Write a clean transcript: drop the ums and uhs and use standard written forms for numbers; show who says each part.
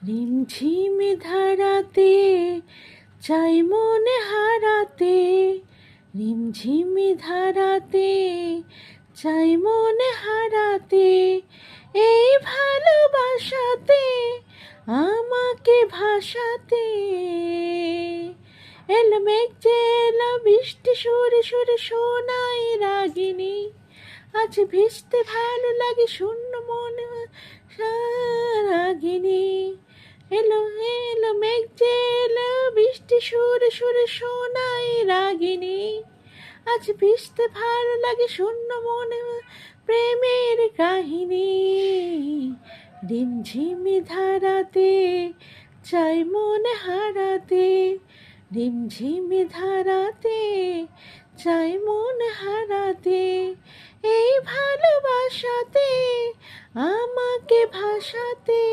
Speaker 1: রিমঝিম ধারাতে চাই মনে হারাতে, রিমঝিম ধারাতে চাই মনে হারাতে, এই ভালোবাসাতে আমাকে ভাসাতে। এলো মেঘ যে এলো বৃষ্টি সুরে সুরে শোনাই রাগিনী, আজ ভিজতে ভালো লাগে শূন্য মনে রাগিনী। এলো এলো মেঘ যে এলো বৃষ্টি সুরে সুরে শোনাই রাগিনী, আজ ভিজতে ভালো লাগে শূন্য মনে প্রেমের কাহিনী। রিমঝিম ধারাতে চাই মনে হারাতে, রিমঝিম ধারাতে চাই মনে হারাতে, এই ভালোবাসাতে আমাকে ভাসাতে।